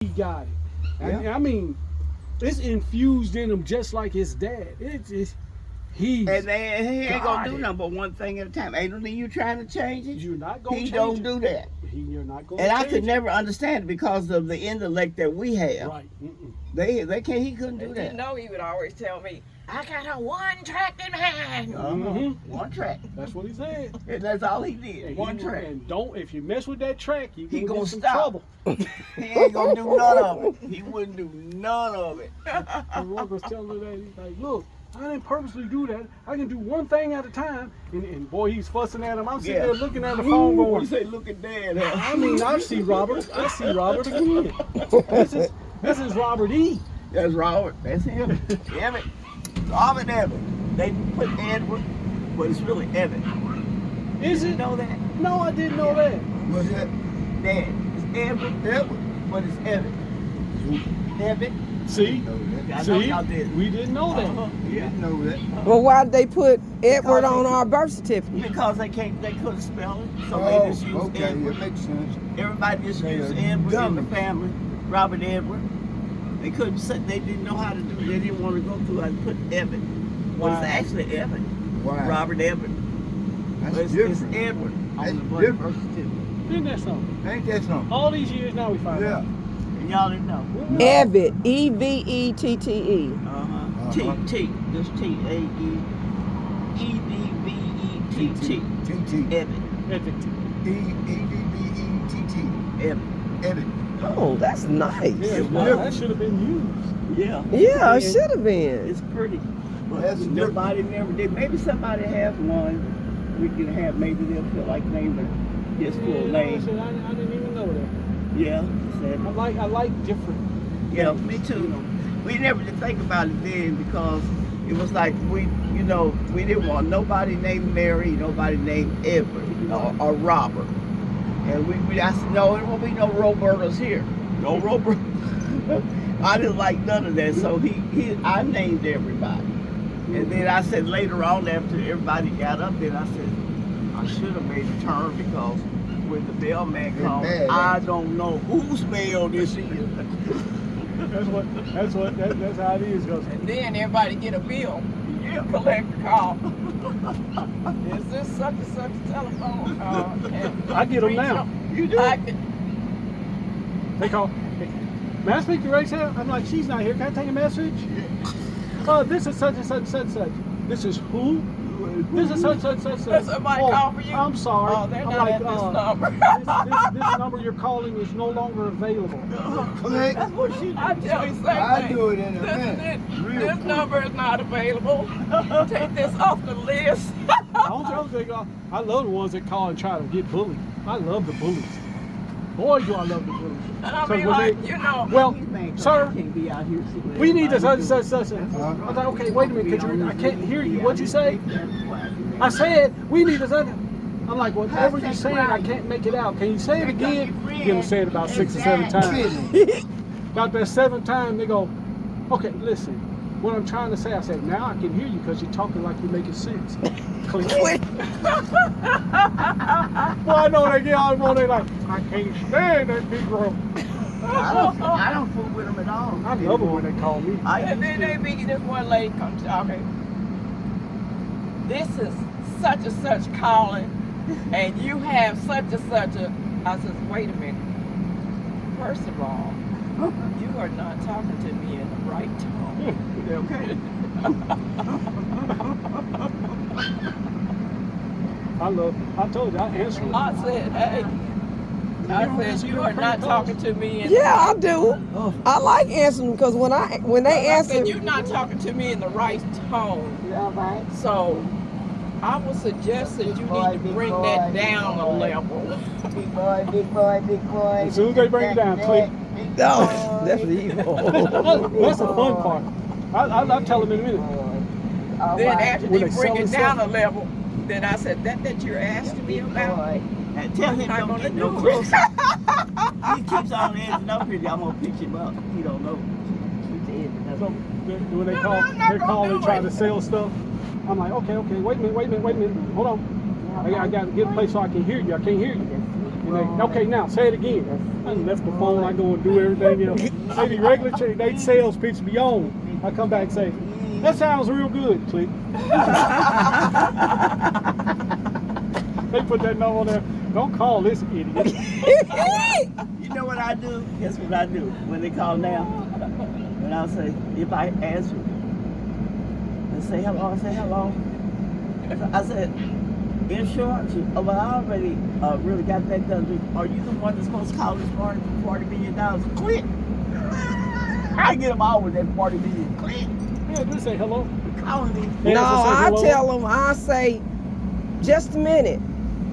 he got it. Yeah. I mean, it's infused in him just like his dad. He's And he ain't got gonna do it. nothing but one thing at a time. Ain't no need you trying to change it. You're not gonna He change don't it. do that. You're not gonna And I change could it. never understand it because of the intellect that we have. Right. Mm-mm. They can't. He couldn't do And that. you know he would always tell me, I got a one-track in hand. Mhm. One track. That's what he said. And that's all he did. And One he- track. And don't, if you mess with that track, you He gonna gonna get some stop. trouble. He ain't gonna do none of it. He wouldn't do none of it. And Rob was telling her that, he's like, look, I didn't purposely do that. I can do one thing at a time. And boy, he's fussing at him. I'm sitting there looking at the phone You going, say, look at Dad. Huh? I mean, I see Robert. I see Robert again. This is Robert E. That's Robert. That's him. Evan. Robert Evan. They put Edward, but it's really Evan. Is You it? know that? No, I didn't know that. What's that? Dad. It's Edward. Edward. But it's Evan. Evan. See? I know See? y'all did. We didn't know that. Yeah. Didn't know that. Well, why did they put Edward on our birth certificate? Because they couldn't spell it, so they just used okay, Edward. that makes sense. Everybody just They used are Edward in the dummies. family. Robert Edward. They couldn't say, they didn't know how to do it. They didn't want to go through and put Evan. Well, it's Wow. actually Evan. Why? Robert Evan. That's But it's different. Edward That's on the birth different. certificate. Isn't that something? Ain't that something? All these years now we find Yeah. out. And y'all didn't know. Evid, E-V-E-T-T-E. T. Just T-A-E. E-D-V-E-T-T. T-T. Evan. E-D-B-E-T-T. Evan. Evan. Oh, that's nice. Yeah, It's well, different. that should have been used. Yeah. Yeah, it should have been. It's pretty. But That's nobody never did. Maybe somebody has one. We can have, maybe they'll feel like naming his full Yeah, name. I didn't even know that. Yeah. Said, I like different. yeah, me too. We never did think about it then because it was like we didn't want nobody named Mary, nobody named Edward or Robert. And I said, no, there won't be no Robertas here. No Robert. I didn't like none of that, so I named everybody. And then I said later on after everybody got up there, I said, I should have made a turn because when the bellman It's called, bad, I ain't it? don't know whose bell this is. That's how it is. Cause And then everybody get a bill, Yeah. collect the call. Is this such and such a telephone call? And I get them now. You do? I can, They call. May I speak to Rachel? I'm like, she's not here. Can I take a message? This is such and such and such and such. This is who? This is such and such and such. Does somebody call for you? I'm sorry. Oh, they're I'm not like, at this number. this number you're calling is no longer available. Click. That's what she I tell you something. I do it in a minute. Real This quick. number is not available. Take this off the list. I love the ones that call and try to get bullied. I love the bullies. Boy, do I love the bullies. I So mean, when like, they- you know. Well, He's mad 'cause sir, I can't be out here seeing we need to everybody such, do. such. I was like, okay, wait a minute, I can't hear you. What'd you say? I said, we need to such. I'm like, whatever you're saying, I can't make it out. Can you say it again? You're going to say it about 6 or 7 times. About that 7th time, they go, okay, listen. What I'm trying to say, I said, now I can hear you because you're talking like you're making sense. Click. Well, I know they get all they like, I can't stand that Negro. I don't fool with them at all. I love it when they call me. And then they be, this one lady comes, okay, this is such and such calling, and you have such and such a, I says, wait a minute. First of all, you are not talking to me in the right tone. Okay. I told you, I answer it. I said, hey, I said, you are not talking to me in Yeah, I do. I like answering because when they I answer, said, you're not talking to me in the right tone. So I would suggest that you need to bring that down a level. Big boy, big boy, big boy. As soon as they bring it down, click. oh, that's evil. That's the fun part. I'll tell them in a minute. Then after When they they bring sell it down a level, then I said, that you're asking me about? And tell him I'm don't gonna get no do closer. He keeps on edging up here. I'm gonna pick him up. He don't know. Keeps edging up. So when they No, call, I'm not they gonna call do and try it. to sell stuff. I'm like, okay, wait a minute, hold on. I got to get a place so I can hear you. I can't hear you. And they, okay, now say it again. I left the phone, I go and do everything else. Say the regular check, they sales pitch me on. I come back and say, that sounds real good, click. They put that note on there. Don't call this idiot. You know what I do? Guess what I do when they call now? When I say, if I answer, and say hello, I say hello. I said, insurance? Oh, well, I already really got that done. Are you the one that's supposed to call this morning for $40 million? Click. I get them all with that $40 million. Click. Yeah, just say hello. Calling me. No, I hello. tell them, I say, just a minute.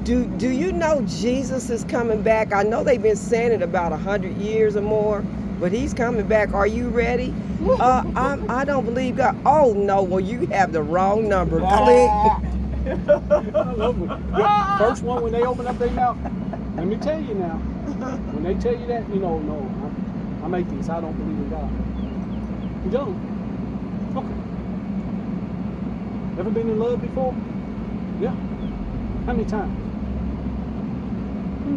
Do you know Jesus is coming back? I know they've been saying it about 100 years or more, but he's coming back. Are you ready? I don't believe God. Oh no, well you have the wrong number. Click. I love it. The first one when they open up their mouth. Let me tell you now. When they tell you that, you know, no, I'm atheist. I don't believe in God. You don't? Okay. Ever been in love before? Yeah. How many times?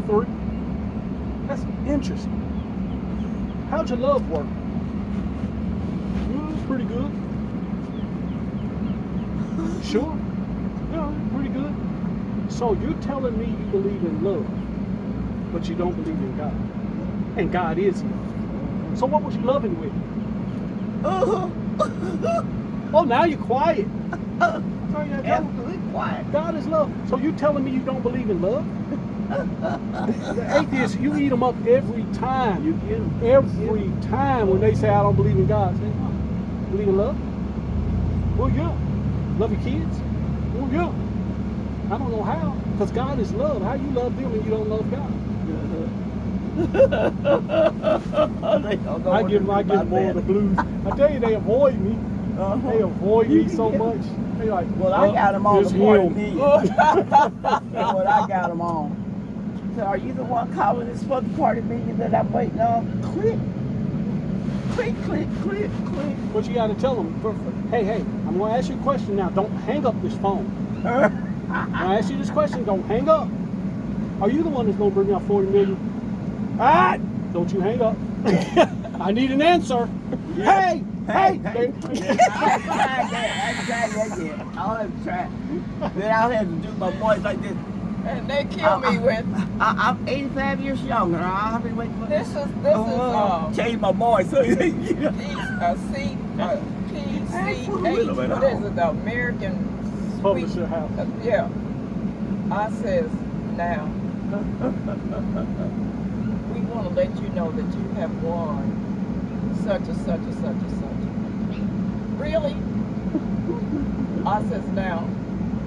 3. That's interesting. How'd your love work? It was pretty good. Sure. Yeah, pretty good. So you're telling me you believe in love, but you don't believe in God. And God is love. So what was you loving with? Oh, now you're quiet. Absolutely quiet. God is love. So you telling me you don't believe in love? The atheists, you eat them up every time. You get them every time when they say I don't believe in God. Say, oh, believe in love? Well, yeah. Love your kids? Well, yeah. I don't know how, because God is love. How you love them and you don't love God? I give them more of the blues. I tell you, they avoid me. They avoid me so much. They like, well, I got them on it's the $40 him. million. That's what I got them on. So are you the one calling this for the $40 million that I'm waiting on? Click. Click, click, click, click. But you got to tell them, hey, I'm going to ask you a question now. Don't hang up this phone. When I ask you this question, don't hang up. Are you the one that's going to bring out $40 million? All right, don't you hang up. I need an answer. Hey. I tried that, yeah. I'll have to try. Then I'll have to do my voice like this. And they kill me with. I'm 85 years younger. I've been waiting for This is change my voice. So, PC8. What is it? The American Publisher house. Yeah. I says now. We want to let you know that you have won such and such and such and such. Really? I says now,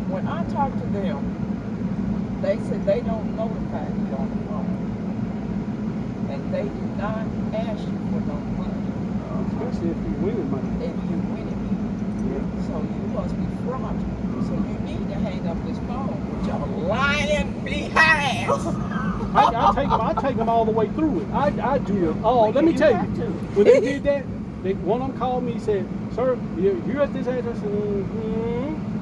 when I talk to them, they said they don't notify you on the phone. And they do not ask you for no money. Especially if you win money. If you win it. Yeah. So you must be fraudulent. So you need to hang up this phone with your lying behind. I take them all the way through it. I do it all. Let me tell you, when they did that, one of them called me and said, sir, you're at this address.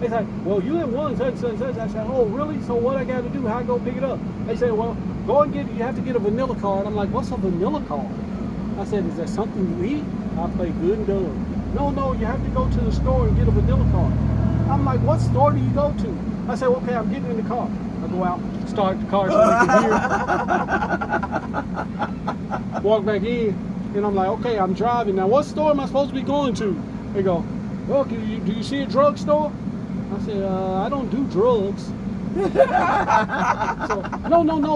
They said, well, you in one such and such. I said, oh, really? So what I got to do? How I go pick it up? They said, well, go and you have to get a vanilla card. I'm like, what's a vanilla card? I said, is that something you eat? I play good and done. No, you have to go to the store and get a vanilla card. I'm like, what store do you go to? I said, okay, I'm getting in the car. I go out, start the car so they can hear. Walk back in, and I'm like, okay, I'm driving. Now, what store am I supposed to be going to? They go, well, do you see a drugstore? I said, I don't do drugs. So,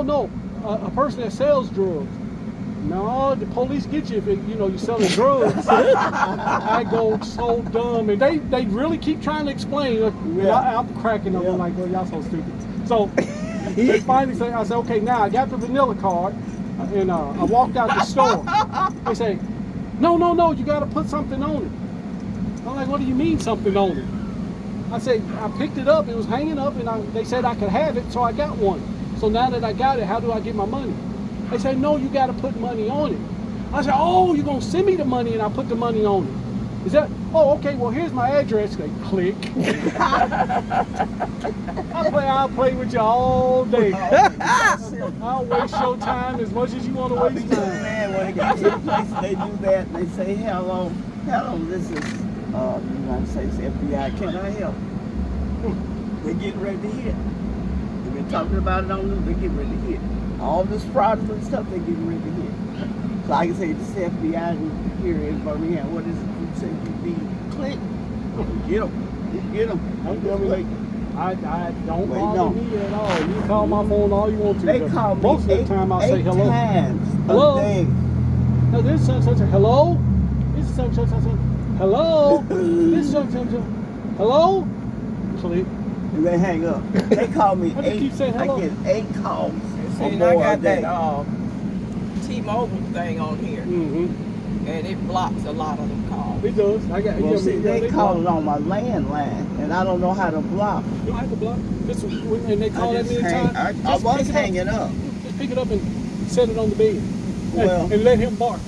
no. A person that sells drugs. No, the police get you if you're selling drugs. I go so dumb, and they really keep trying to explain. I'm cracking up. I'm like, well, y'all so stupid. So they finally say, I said, okay, now I got the vanilla card, and I walked out the store. They say, no, you got to put something on it. I'm like, what do you mean something on it? I said, I picked it up, it was hanging up, and they said I could have it, so I got one. So now that I got it, how do I get my money? They said, no, you got to put money on it. I said, oh, you're going to send me the money and I put the money on it. Is that? Oh, okay. Well, here's my address. They click. I'll play with you all day. I'll waste your time as much as you want to I'll be waste so time. mad when they get to the place and they do that and they say, hello, this is United States FBI, can I help? They're getting ready to hit. They've been talking about it on news, they're getting ready to hit. All this fraudulent stuff, they're getting ready to hit. So I can say, this is FBI here in Birmingham, what is it? You say you need click. Get them. Get them. I don't Wait, bother no. me at all. You can call my phone all you want to. They but call me most of the time I'll say eight hello. times Hello? a day. No, this is such a hello. This is such a hello. This is such a hello. Click. And they hang up. They call me I just keep saying hello. I get 8 calls. See, or and more I a got day. that T-Mobile thing on here, Mm-hmm. and it blocks a lot of them calls. It does. I got. Well, see, they call it block. on my landline, and I don't know how to block. You don't have to block. This is when they call I that just many hang, times. I just was pick it up. hanging up. Just pick it up and set it on the bed. Well- and let him bark.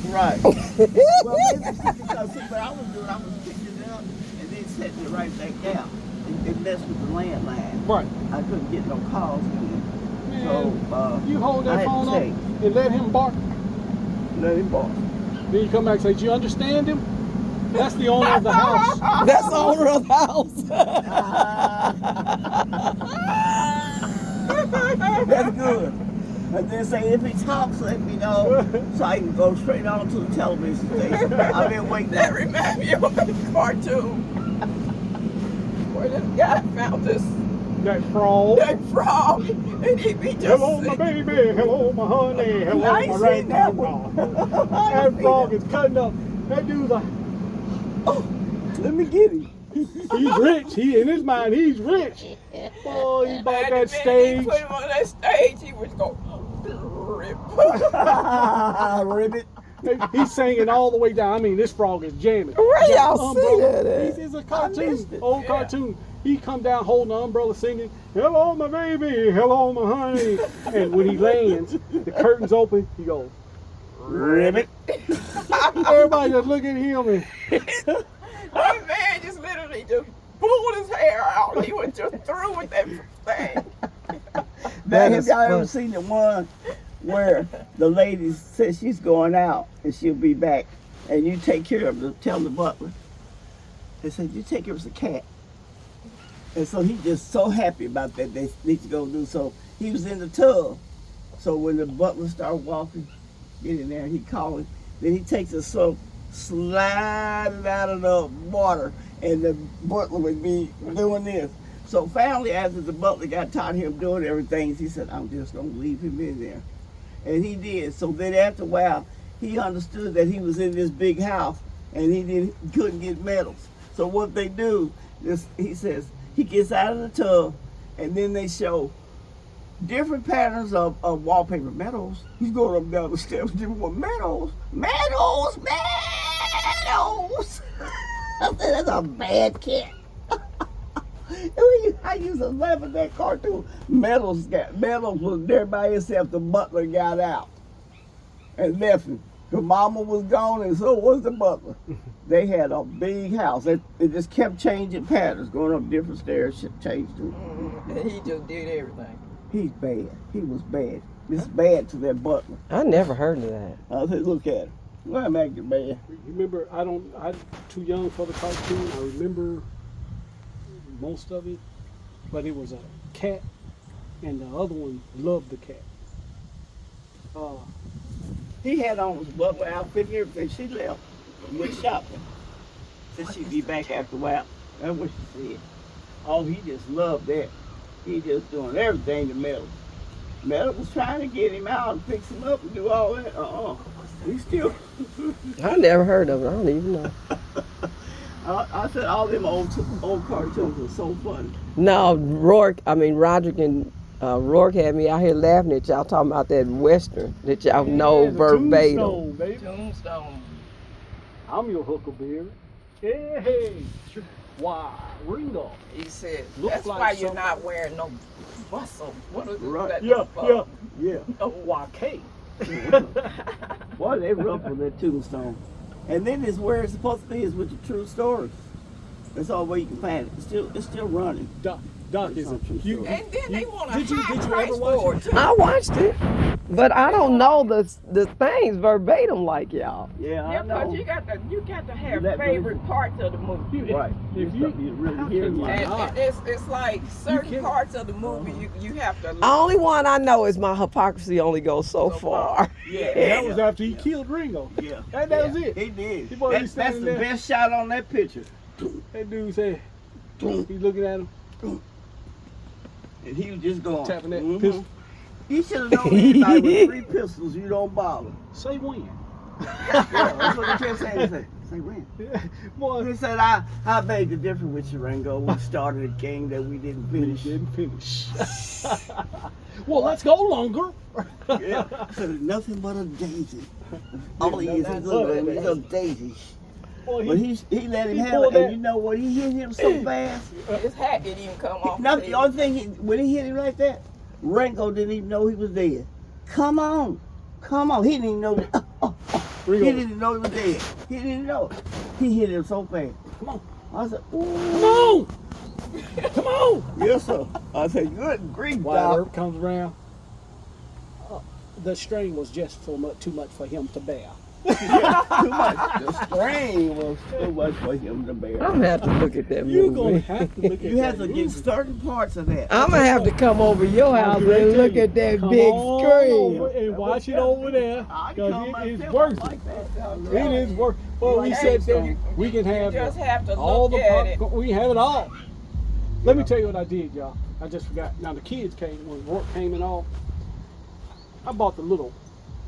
Right. Well, maybe because see, what I was doing, I was picking it up and then setting it right back down. It messed with the landline. Right. I couldn't get no calls in. Man, So you hold I that had phone to up take. and let him bark. Let him bark. Then you come back and say, "Do you understand him?" That's the owner of the house. That's the owner of the house. That's good. And then say, if he talks, let me know so I can go straight on to the television station. I've been waiting. That reminds me of a cartoon where this guy found this That frog. that frog, and he be just Hello, my baby. Hello, my honey. Hello, I my ain't right seen that frog. one. That frog is cutting up. That dude's like, Oh, let me get him. he's rich. He in his mind, he's rich. Oh, he bought And that the minute stage. He put him on that stage. He was going rip. Ribbit. He's singing all the way down. I mean, this frog is jamming. Where He got y'all an see umbrella. that at? It's a I cartoon, missed it. old Yeah. cartoon. He come down holding the umbrella singing, "Hello, my baby. Hello, my honey." And when he lands, the curtains open. He goes, Ribbit. everybody just look at him and That man just literally just pulled his hair out. He was just through with that thing. That Have is y'all ever fun. seen the one where the lady says she's going out and she'll be back, and you take care of the tell the butler. They said you take care of the cat, and so he just so happy about that they need to go do so. He was in the tub, so when the butler started walking, get in there, he called him. Then he takes a soap, slide it out of the water, and the butler would be doing this. So finally, after the butler got tired of him doing everything, he said, "I'm just gonna leave him in there," and he did. So then after a while, he understood that he was in this big house, and he couldn't get medals. So what they do is, he says, he gets out of the tub, and then they show different patterns of wallpaper. Medals. He's going up down the steps, different one. Medals. I said, that's a bad cat. I used to laugh at that cartoon. Medals was there by himself. The butler got out and left him. Her mama was gone, and so was the butler. They had a big house. It just kept changing patterns, going up different stairs, changed them. And he just did everything. He's bad. He was bad. It's bad to that butler. I never heard of that. I said, look at him. Well, I'm acting bad. remember. I'm too young for the cartoon. I remember most of it, but it was a cat, and the other one loved the cat. He had on his butler outfit and everything. She left and went shopping. Said she'd be back after a while. That's what she said. Oh, he just loved that. He just doing everything to Metal. Metal was trying to get him out and fix him up and do all that. He still. I never heard of it. I don't even know. I said all them old cartoons were so funny. No, Roderick and Rourke had me out here laughing at y'all talking about that Western that y'all know the verbatim. Tombstone, baby. Tombstone. I'm your Huckleberry. Hey, why, Ringo? He said, Looks that's like why you're something. not wearing no bustle. What is Right. that? Yeah. Yeah. Why, Kate? Boy, they rough with that Tombstone. And then it's where it's supposed to be is with the true stories. That's all where you can find it. It's still running. Doc It's is not true you. story. And then they want a Did you high ever price watch for it? it too. I watched it, but I don't know the things verbatim like y'all. Yeah, Yeah, I know. because you got to have That favorite really- parts of the movie. Right. If If you- you really how hear can you like not? And it's like certain can't- parts of the movie you have to. The only one I know is my hypocrisy only goes so So far. far. yeah, And that was after he killed Ringo. yeah. That was it. He did. He probably That's standing the there. best shot on that picture. That dude said, he's looking at him, And he was just going. tapping that Mhm. pistol. He should have known anybody with 3 pistols, you don't bother. Say when. Yeah, that's what he kept saying. He said, say when? Boy, He said, I beg to differ with you, Ringo. We started a game that we didn't we finish. didn't finish. Well, let's go longer. Yeah. I said, nothing but a daisy. All he is nothing little, but a little daisy. Boy, But he let him he have pulled it. And that- you know what? He hit him so fast. His hat didn't even come off. Now, his the head. only thing, when he hit him like that, Ringo didn't even know he was dead. Come on. He didn't even know. He Ringo, didn't even know he was dead. He didn't even know it. He hit him so fast. come on. I said, Come ooh. on. Come on. Yes, sir. I said, good grief, While Doc. Earp comes around, the strain was just too much for him to bear. Too much. The strain was too much for him to bear. I'm gonna have to look at that You're going to movie. have to look at You have that to get movie. certain parts of that. I'm gonna have to come over your house I'm ready and to look tell you, at that come big on screen. over and watch it over there, I because come it is myself, worth I it. like that. It is worth. Well, we Hey, said so that you- we can you have just have to all look the at it. popcorn. We have it all. Let me tell you what I did, y'all. I just forgot. Now the kids came when work came and all. I bought the little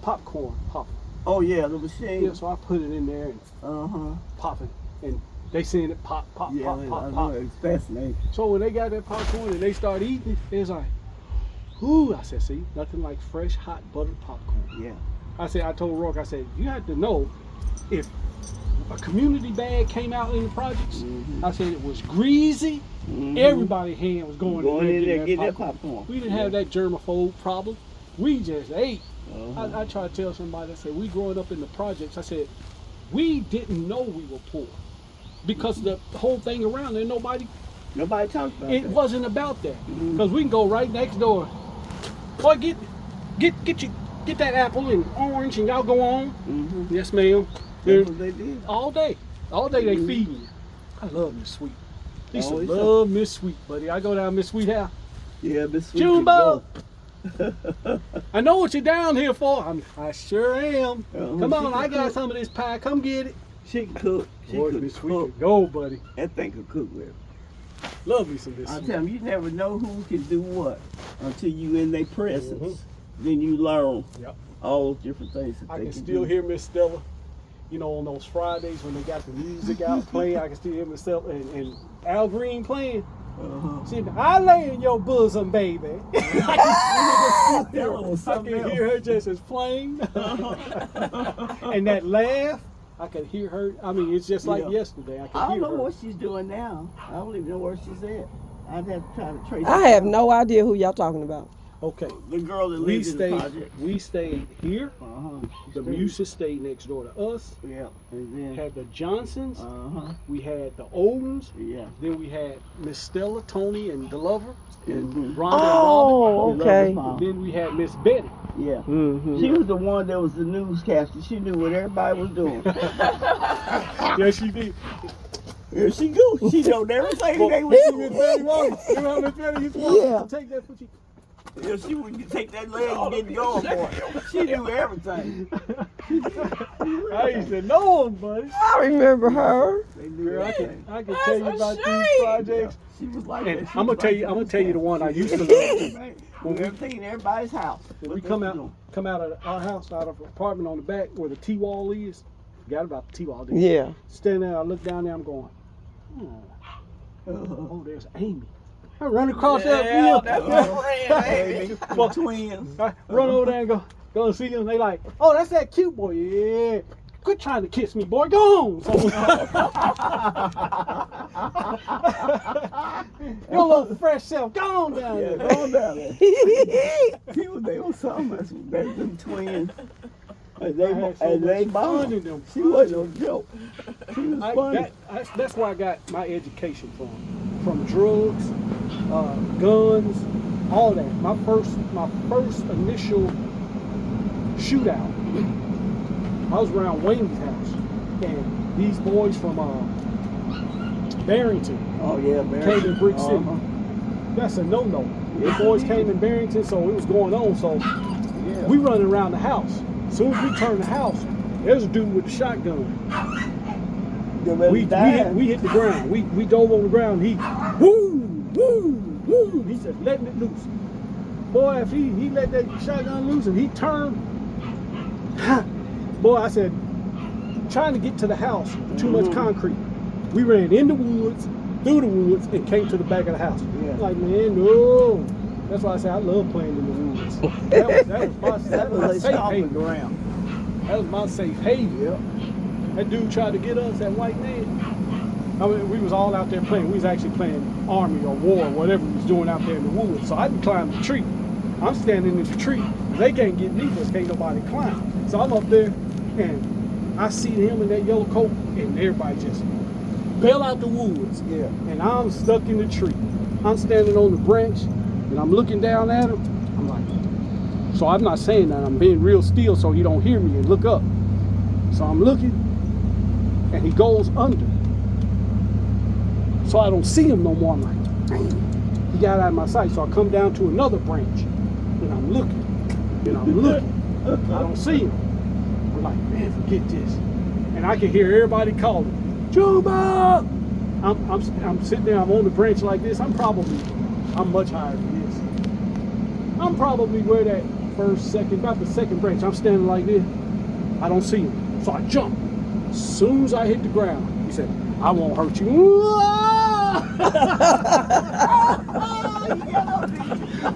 popcorn popper. Oh, yeah, the machine. Yeah, so I put it in there and Uh-huh. pop it, and they seeing it pop, pop, Yeah, pop, I pop, know. pop. It's fascinating. So when they got that popcorn and they started eating it, it's like, ooh, I said, see, nothing like fresh, hot, buttered popcorn. Yeah. I told Rourke, I said, you have to know if a community bag came out in the projects, Mhm. I said it was greasy, Mhm. everybody's hand was going in there, and get that popcorn. We didn't have that germaphobe problem. We just ate. Uh-huh. I try to tell somebody, I said, we growing up in the projects, I said, we didn't know we were poor. Because the whole thing around there, nobody, Nobody talks about it that. wasn't about that. Mhm. Because we can go right next door. Boy, get that apple and orange and y'all go on. Mhm. Yes, ma'am. That's what they did. All day. All day they Mhm. feed me. I love Miss Sweet. I used to Always love Miss Sweet, buddy. I go down Miss Sweet house. Yeah, Miss Sweet Jumbo! can I know what you're down here for. I sure am. Uh-huh. Come She on, can I got cook. some of this pie. Come get it. She can cook. She Boy, could Miss Sweet cook. can go, buddy. That thing could cook with. Love me some Miss I Sweet. tell you, you never know who can do what until you in their presence. Mhm. Then you learn Yep. all those different things that I they can can still do. hear Miss Stella. You know, on those Fridays when they got the music out playing, I can still hear Miss Stella and Al Green playing. Uh-huh. See, I lay in your bosom, baby. I can hear her just as plain. And that laugh, I could hear her. I mean, it's just like Yeah. yesterday. I I can don't hear know her. what she's doing now. I don't even know where she's at. I'd have to try to trace I it have down. no idea who y'all talking about. Okay, The girl that we lives in the stayed. project. We stayed here. Uh-huh. The Muses stayed next door to us. Yeah. And then. Had the Johnsons. Uh-huh. We had the Oldens. Yeah. Then we had Miss Stella, Tony, and the lover, and Mhm. Rhonda Oh, and okay. Robin. And then we had Miss Betty. Yeah. Mm-hmm. She was the one that was the newscaster. She knew what everybody was doing. Yeah, she did. Here she go. She know everything Well, they was Miss doing. Betty Rose. You know how Miss Betty used to walk? Yeah. Take that for you. Yeah, she would take that leg and get going for it. She knew everything. I used to know him, buddy. I remember her. They knew Girl, everything. I can That's tell you a about these shame. projects. She was like And that. She I'm was gonna tell like you. that. I'm gonna tell you the one I used to love. When everything in everybody's house. When What we they come was out, doing. come out of our house, out of an apartment on the back where the T-wall is. Forgot about the T-wall. didn't you? Yeah. Standing there, I look down there. I'm going, oh, there's Amy. I run across Yeah, that that's field. my friend, Amy. Well, Twins. I run over there and go see them. They like, oh, that's that cute boy. Yeah. Quit trying to kiss me, boy. Go on. Your little fresh self. Go on down Yeah, there. go on down there. People, they were something. That's them twins. And I had so they much fun bombed. in them. She wasn't no joke. She was funny. That's where I got my education from drugs, guns, all that. My first initial shootout. I was around Wayne's house, and these boys from Barrington Oh yeah, man. came in Brick City. That's a no-no. The boys came in Barrington, so it was going on. So Yeah. we running around the house. As soon as we turned the house, there's a dude with a shotgun. We hit the ground. We dove on the ground. He woo, woo, woo. He said, letting it loose. Boy, if he let that shotgun loose and he turned, boy, I said, trying to get to the house, too much concrete. We ran in the woods, through the woods, and came to the back of the house. Yeah. Like, man, no. That's why I say I love playing in the woods. That was my safe haven. ground. That was my safe haven. Yep. That dude tried to get us, that white man. I mean, we was all out there playing. We was actually playing army or war or whatever we was doing out there in the woods. So I didn't climb the tree. I'm standing in the tree. They can't get me because can't nobody climb. So I'm up there and I see him in that yellow coat and everybody just bail out the woods. Yeah. And I'm stuck in the tree. I'm standing on the branch and I'm looking down at him. I'm like, so I'm not saying that. I'm being real still so he don't hear me and look up. So I'm looking and he goes under. So I don't see him no more. I'm like, dang. He got out of my sight. So I come down to another branch and I'm looking and I'm looking. I don't see him. I'm like, man, forget this. And I can hear everybody calling, Juba! I'm sitting there, I'm on the branch like this. I'm much higher than this. I'm probably where that about the second branch. I'm standing like this. I don't see him. So I jump. As soon as I hit the ground, he said, I won't hurt you.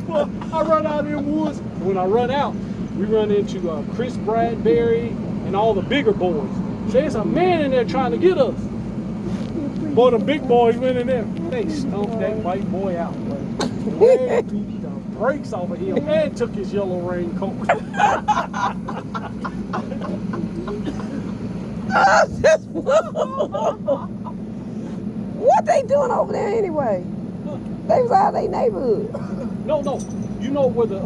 Well, I run out in the woods. When I run out, we run into Chris Bradbury and all the bigger boys. There's a man in there trying to get us. Boy, the big boys went in there. They stomped that white boy out. They beat the brakes off of him and took his yellow raincoat. What they doing over there anyway? They was out of their neighborhood. No. You know where the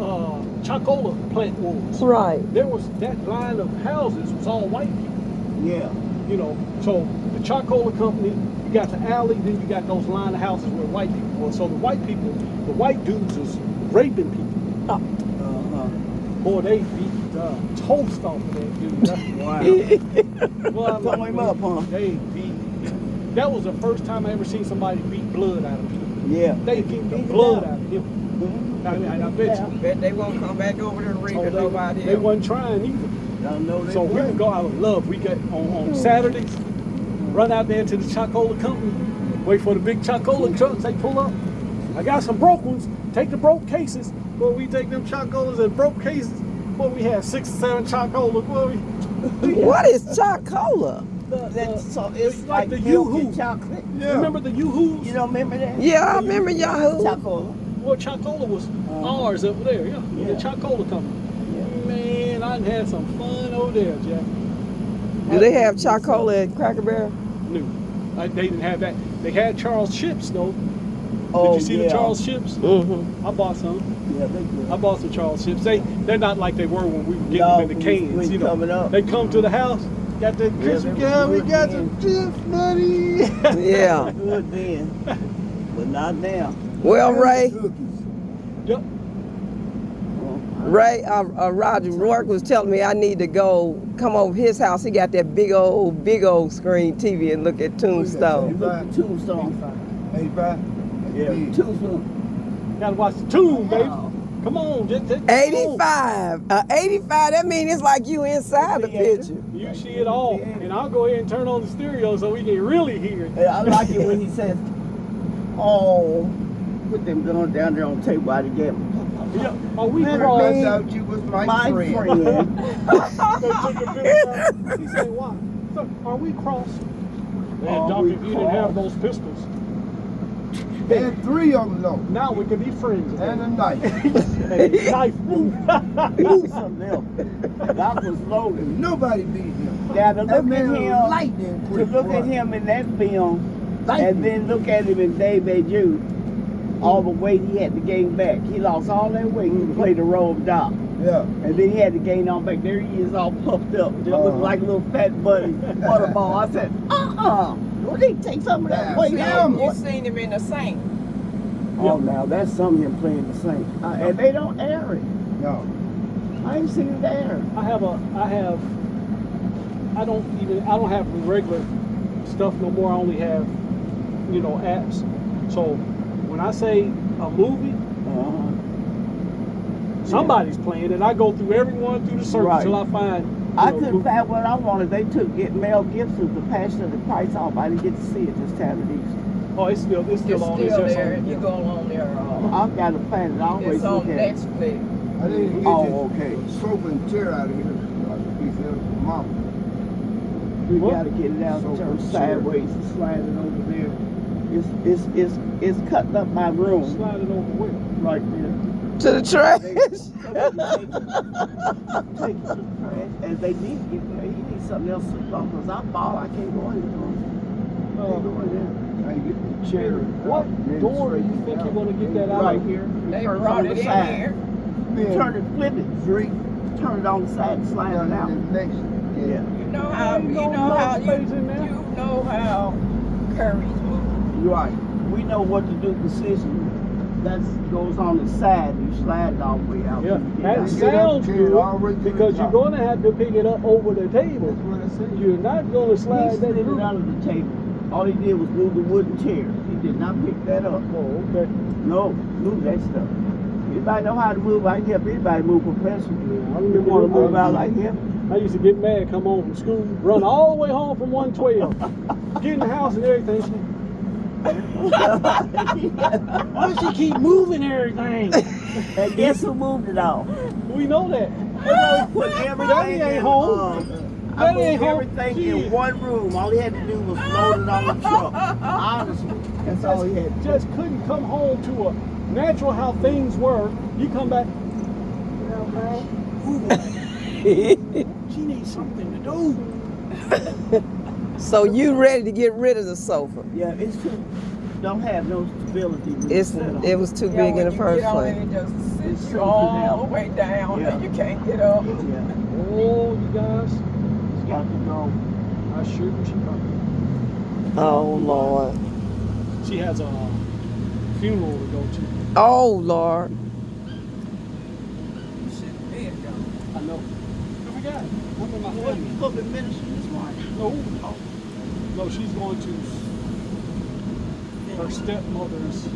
Chocola plant was? Right. There was that line of houses was all white people. Yeah. You know, so the Chocola company, you got the alley, then you got those line of houses where white people were. So the white dudes was raping people. Boy, they beat the toast off of that dude. That's Wow. well, Throw him up, huh? They beat. That was the first time I ever seen somebody beat blood out of people. Yeah. They beat the blood out of him. I bet you. Bet they won't come back over there and read to nobody They else. wasn't trying either. Y'all know they So we would go. I would love. We get on Saturdays, run out there to the Chocola company, wait for the big Chocola trucks. They pull up. I got some broke ones. Take the broke cases. Boy, we take them Chocolas and broke cases. Boy, we had 6 or 7 Chocolas. Boy, What is Chocola? So it's like the milk Yoo-hoo. and chocolate. remember the Yoo-Hoos? You don't remember that? Yeah, I remember Yahoo. Chocolate. Well, Chocola was ours over there. Yeah, the Yeah. Chocola company. Man, I done had some fun over there, Jack. Do they have Chocola at Cracker Barrel? No, they didn't have that. They had Charles chips though. Oh, Did you see the Charles chips? Mm-hmm. I bought some. Yeah, they good. I bought some Charles chips. They're not like they were when we were getting No, them in the cans. when You know, coming up. they come to the house. Got the Christmas they we were got good some chips, buddy. Yeah. Good then, but not now. Well, Ray, Yep. Roger Rourke was telling me I need to come over his house. He got that big old screen TV and look at Tombstone. Tombstone. 85? Yeah. Tombstone. Gotta watch the Tomb, baby. Come on, just 85. 85, that means it's like you inside the picture. You see it all, and I'll go ahead and turn on the stereo so we can really hear it. I like it when he says, "Oh, put them guns down there on the table out again." Yeah. Are we Never crossed? found out you was my friend. They took a picture. He said, "Why? So, are we crossed?" Man, Are Doc, we if you didn't have crossed? those pistols, And 3 of them though. Now we can be friends And a again. knife. And a knife. Ooh, something else. That was loaded. Nobody beat him. Now to That look at man him, lightning to quick. look boy. at him in that film, Lightning. and then look at him in David Jude, all the weight he had to gain back. He lost all that weight to play the role of Doc. Yeah. And then he had to gain on back. There he is all puffed up, just looking like a little fat buddy butterball. I said, well, he take some of that weight out. You seen him in the Saint. Oh, now that's some of him playing the Saint. And they don't air it. No. I ain't seen it air. I don't have regular stuff no more. I only have, apps. So when I say a movie, somebody's playing it. I go through everyone through the circle Right. till I find. I couldn't find what I wanted. They took Mel Gibson's The Passion of the Christ off. I didn't get to see it this time of Easter. Oh, it's still It's on. still It's just there. on. You go on there. I've got to find it. I always It's look on at it. Netflix. I didn't get Oh, okay. this sofa and chair out of here. Like a piece of mama. We What? got to get it out So and turn for sideways and slide it over there. It's cutting up my room Slide it over where? right there. To the trash. Take it to the trash. And they need to get there. He needs something else to sleep on because I'm bald. I can't go in there. Can't go in there. I get the chair. What door do you think you're going to get that out Right of? here. They Turn brought on it the in side. here. Turn it, flip it. 3. Turn it on the side and slide it out. Next. Yeah. You know how Ain't no space in there. you know how Curry's move. You're right. We know what to do precision. That goes on the side. You slide it all the way out. Yeah, You get that out. sounds Get it all the way good to the because you're top. going to have to pick it up over the table. That's what I said. You're not going to He slide that slid it through. out of the table. All he did was move the wooden chair. He did not pick that up. Oh, okay. No, move that stuff. Anybody know how to move? I can help anybody move professionally. I You remember want to them move out days. like him? I used to get mad, come home from school, run all the way home from 112, get in the house and everything. Why does she keep moving everything? And guess who moved it all? We know that. I put everything Daddy ain't in, home. I Daddy moved ain't home. everything Shit. in one room. All he had to do was load it on the truck. Honestly, that's all he had to do. Just couldn't come home to a natural how things were. You come back. She needs something to do. So you ready to get rid of the sofa? Yeah, it's too. Don't have no stability. when you sit on It was too Yeah, big when in the you first get on place. it, it just It sits sits you you all down. the way down Yeah. and you can't get up. Yeah, Oh, you guys. it's got to go. I sure wish she could. Oh Lord. She has a funeral to go to. Oh Lord. I know. I forgot. I'm in my What family. you public ministry this morning? No. No, she's going to her stepmother's